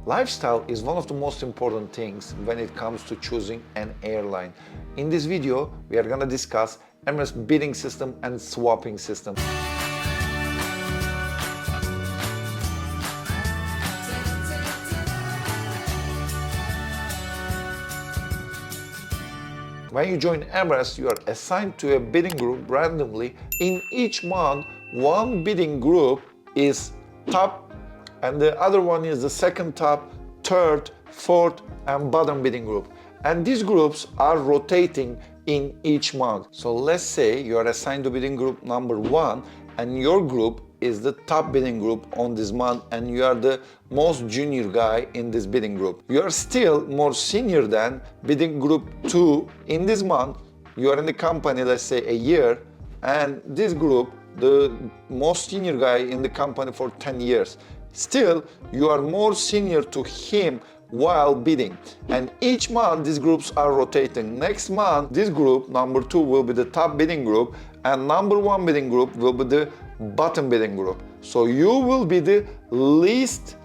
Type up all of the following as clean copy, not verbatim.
Lifestyle is one of the most important things when it comes to choosing an airline. In this video, we are going to discuss Emirates bidding system and swapping system. When you join Emirates, you are assigned to a bidding group randomly. In each month, one bidding group is top and the other one is the second top, third, fourth and bottom bidding group. And these groups are rotating in each month. So let's say you are assigned to bidding group number 1 and your group is the top bidding group on this month and you are the most junior guy in this bidding group. You are still more senior than bidding group 2 in this month. You are in the company, let's say a year, and this group, the most senior guy in the company for 10 years. Still, you are more senior to him while bidding. And each month, these groups are rotating. Next month, this group, number 2, will be the top bidding group, and number 1 bidding group will be the bottom bidding group. So you will be the least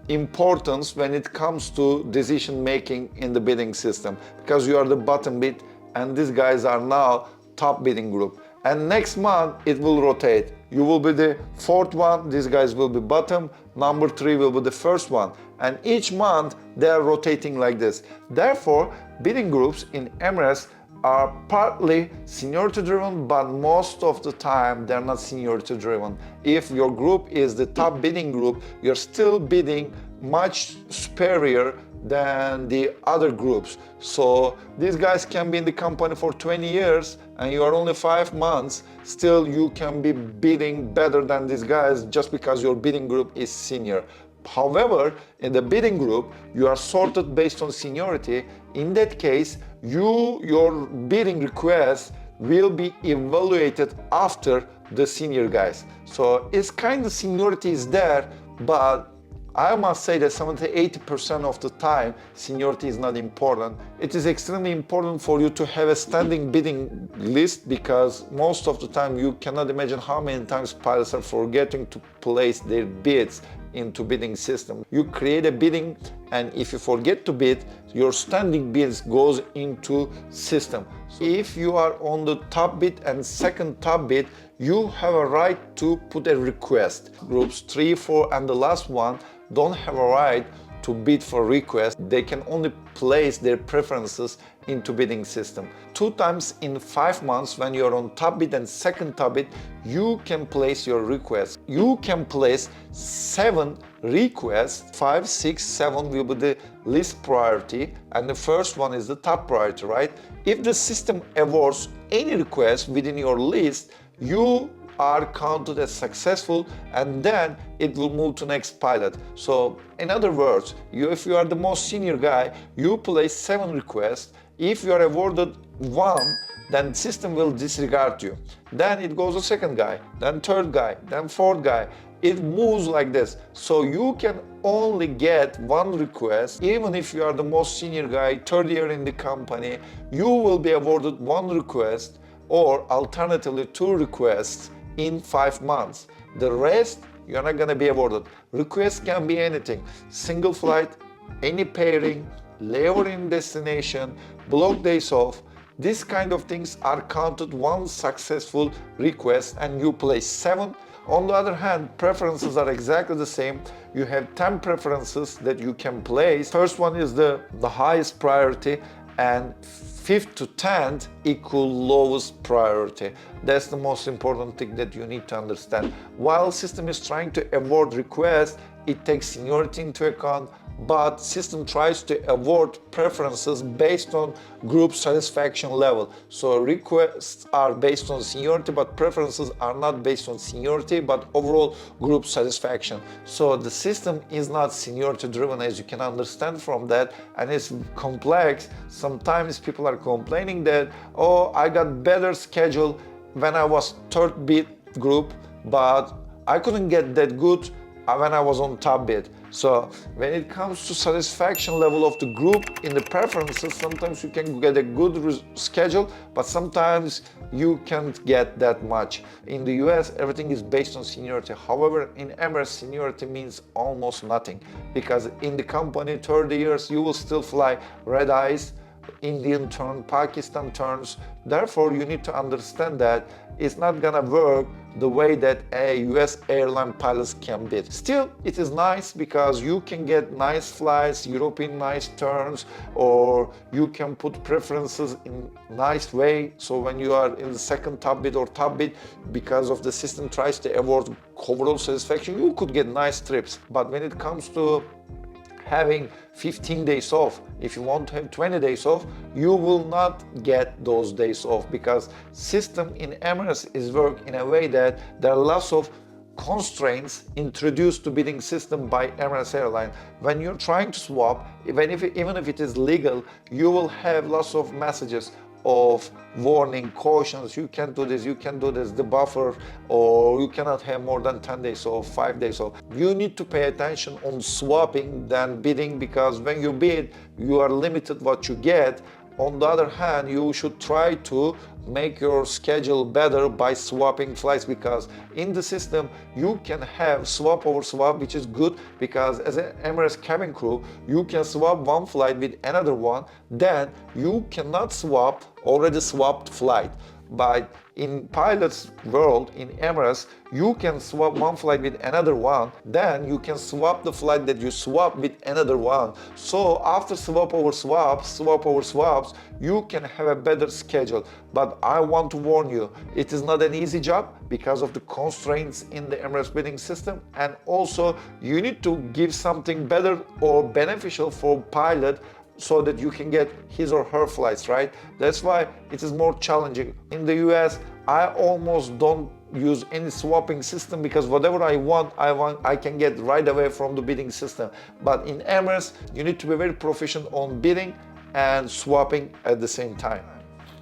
importance when it comes to decision making in the bidding system, because you are the bottom bid and these guys are now top bidding group. And next month it will rotate. You will be the fourth one, these guys will be bottom, number 3 will be the first one. And each month they are rotating like this. Therefore, bidding groups in Emirates are partly seniority driven, but most of the time they're not seniority driven. If your group is the top bidding group, you're still bidding much superior than the other groups. So these guys can be in the company for 20 years and you are only 5 months, still you can be bidding better than these guys just because your bidding group is senior. However, in the bidding group, you are sorted based on seniority. In that case, your bidding request will be evaluated after the senior guys. So it's kind of seniority is there, but I must say that 70–80% of the time, seniority is not important. It is extremely important for you to have a standing bidding list, because most of the time you cannot imagine how many times pilots are forgetting to place their bids into bidding system. You create a bidding, and if you forget to bid, your standing bids goes into system. So if you are on the top bid and second top bid, you have a right to put a request. Groups 3, 4 and the last one don't have a right to bid for request. They can only place their preferences into bidding system. 2 times in 5 months, when you're on top bid and second top bid, you can place your request. You can place 7 requests. 5, 6, 7 will be the least priority and the first one is the top priority, right? If the system awards any request within your list, you are counted as successful and then it will move to next pilot. So in other words, if you are the most senior guy, you place 7 requests. If you are awarded 1, then system will disregard you. Then it goes to second guy, then third guy, then fourth guy. It moves like this. So you can only get 1 request. Even if you are the most senior guy, 3rd year in the company, you will be awarded 1 request or alternatively 2 requests in 5 months. The rest, you're not gonna be awarded. Requests can be anything. Single flight, any pairing, layover in destination, block days off. These kind of things are counted 1 successful request and you place 7. On the other hand, preferences are exactly the same. You have 10 preferences that you can place. First one is the highest priority and 5th to 10th equal lowest priority. That's the most important thing that you need to understand. While system is trying to award requests, it takes seniority into account, but system tries to award preferences based on group satisfaction level. So requests are based on seniority, but preferences are not based on seniority, but overall group satisfaction. So the system is not seniority driven, as you can understand from that, and it's complex. Sometimes people are complaining that, oh, I got better schedule when I was 3rd bid group, but I couldn't get that good when I was on top bid. So when it comes to satisfaction level of the group in the preferences, sometimes you can get a good schedule, but sometimes you can't get that much. In the US, everything is based on seniority. However, in Emirates, seniority means almost nothing, because in the company 30 years, you will still fly red eyes, Indian turn, Pakistan turns. Therefore, you need to understand that it's not gonna work the way that a US airline pilots can bid. Still, it is nice because you can get nice flights, European nice turns, or you can put preferences in nice way. So when you are in the second top bid or top bid, because of the system tries to award overall satisfaction, you could get nice trips. But when it comes to having 15 days off, if you want to have 20 days off, you will not get those days off, because system in Emirates is work in a way that there are lots of constraints introduced to bidding system by Emirates Airline. When you're trying to swap, even if it is legal, you will have lots of messages of warning, cautions, you can't do this, you can do this, the buffer, or you cannot have more than 10 days off, 5 days off. You need to pay attention on swapping than bidding, because when you bid, you are limited what you get. On the other hand, you should try to make your schedule better by swapping flights, because in the system you can have swap over swap, which is good, because as an Emirates cabin crew you can swap one flight with another one. Then you cannot swap already swapped flight. But in pilot's world, in Emirates, you can swap one flight with another one, then you can swap the flight that you swap with another one. So after swap over swaps, you can have a better schedule. But I want to warn you, it is not an easy job because of the constraints in the Emirates bidding system, and also you need to give something better or beneficial for pilot so that you can get his or her flights, right? That's why it is more challenging. In the US, I almost don't use any swapping system, because whatever I want, I can get right away from the bidding system. But in Emirates, you need to be very proficient on bidding and swapping at the same time.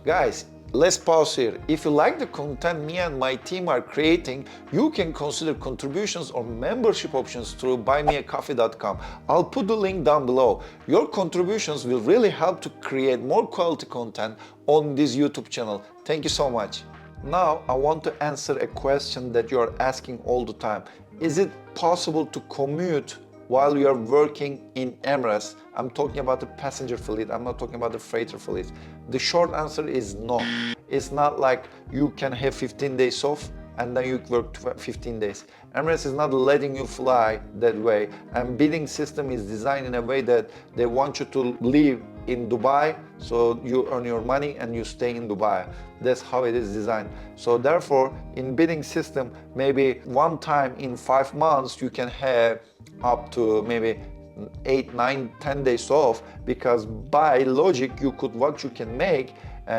Guys, let's pause here. If you like the content me and my team are creating, you can consider contributions or membership options through buymeacoffee.com. I'll put the link down below. Your contributions will really help to create more quality content on this YouTube channel. Thank you so much. Now, I want to answer a question that you are asking all the time. Is it possible to commute while you are working in Emirates? I'm talking about the passenger fleet, I'm not talking about the freighter fleet. The short answer is no. It's not like you can have 15 days off and then you work 15 days. Emirates is not letting you fly that way, and bidding system is designed in a way that they want you to live in Dubai, so you earn your money and you stay in Dubai. That's how it is designed. So therefore, in bidding system, maybe one time in 5 months you can have up to maybe 8, 9, 10 days off, because by logic what you can make,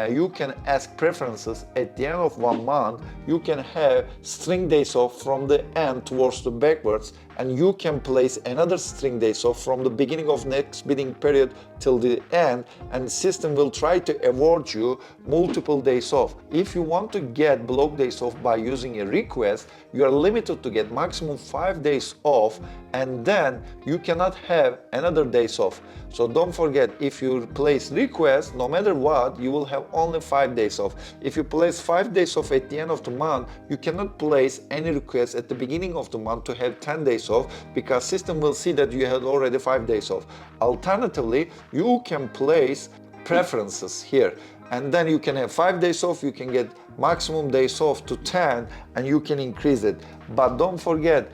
you can ask preferences at the end of 1 month. You can have string days off from the end towards the backwards, and you can place another string days off from the beginning of next bidding period till the end, and the system will try to award you multiple days off. If you want to get block days off by using a request, you are limited to get maximum 5 days off, and then you cannot have another days off. So don't forget, if you place request, no matter what, you will have only 5 days off. If you place 5 days off at the end of the month, you cannot place any request at the beginning of the month to have 10 days off, because system will see that you had already 5 days off. Alternatively, you can place preferences here, and then you can have 5 days off, you can get maximum days off to 10, and you can increase it. But don't forget,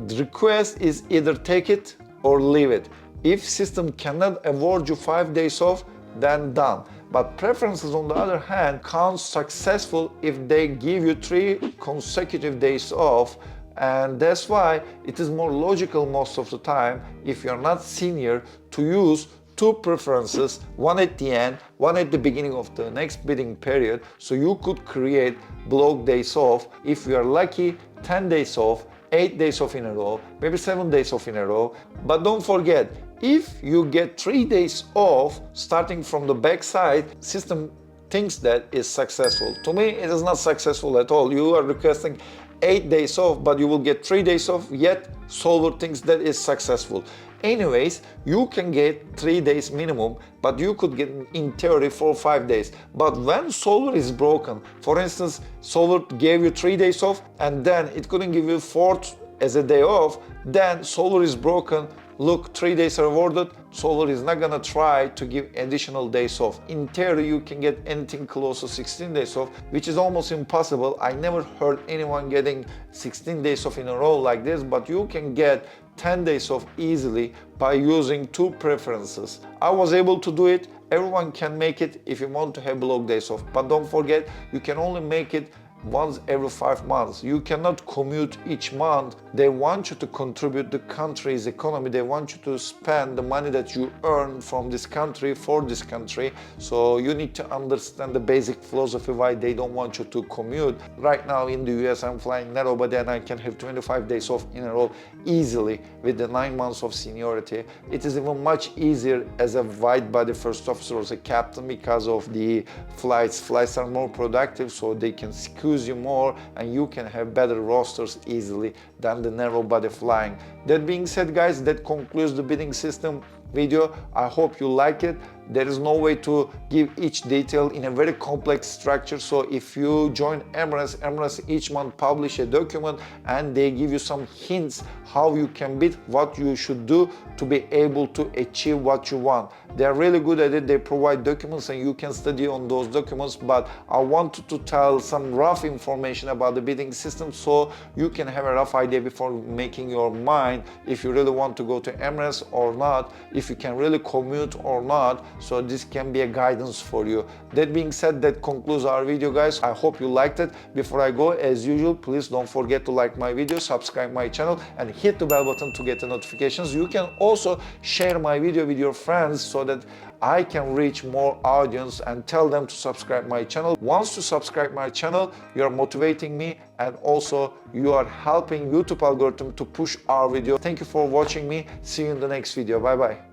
the request is either take it or leave it. If system cannot award you 5 days off, then done. But preferences, on the other hand, count successful if they give you 3 consecutive days off. And that's why it is more logical most of the time, if you're not senior, to use 2 preferences, one at the end, one at the beginning of the next bidding period, so you could create block days off. If you are lucky, 10 days off, 8 days off in a row, maybe 7 days off in a row. But don't forget, if you get 3 days off starting from the backside, system thinks that is successful. To me, it is not successful at all. You are requesting 8 days off, but you will get 3 days off, yet Solar thinks that is successful. Anyways, you can get 3 days minimum, but you could get in theory 4 or 5 days. But when Solar is broken, for instance, Solar gave you 3 days off and then it couldn't give you 4th as a day off, then Solar is broken. Look, 3 days are awarded, Solar is not gonna try to give additional days off. In theory, you can get anything close to 16 days off, which is almost impossible. I never heard anyone getting 16 days off in a row like this, but you can get 10 days off easily by using 2 preferences. I was able to do it. Everyone can make it if you want to have block days off, but don't forget, you can only make it once every 5 months. You cannot commute each month. They want you to contribute the country's economy. They want you to spend the money that you earn from this country for this country. So you need to understand the basic philosophy why they don't want you to commute. Right now in the US, I'm flying narrow body and I can have 25 days off in a row easily with the 9 months of seniority. It is even much easier as a wide body first officer or as a captain because of the flights. Flights are more productive, so they can secure you more and you can have better rosters easily than the narrow body flying. That being said, guys, that concludes the bidding system video. I hope you like it. There is no way to give each detail in a very complex structure. So if you join Emirates each month publish a document and they give you some hints how you can bid, what you should do to be able to achieve what you want. They're really good at it. They provide documents and you can study on those documents, but I wanted to tell some rough information about the bidding system so you can have a rough idea before making your mind if you really want to go to Emirates or not, if you can really commute or not. So this can be a guidance for you. That being said, that concludes our video, guys. I hope you liked it. Before I go, as usual, please don't forget to like my video, subscribe my channel and hit the bell button to get the notifications. You can also share my video with your friends so that I can reach more audience and tell them to subscribe my channel. Once you subscribe my channel, you are motivating me and also you are helping YouTube algorithm to push our video. Thank you for watching me. See you in the next video. Bye bye.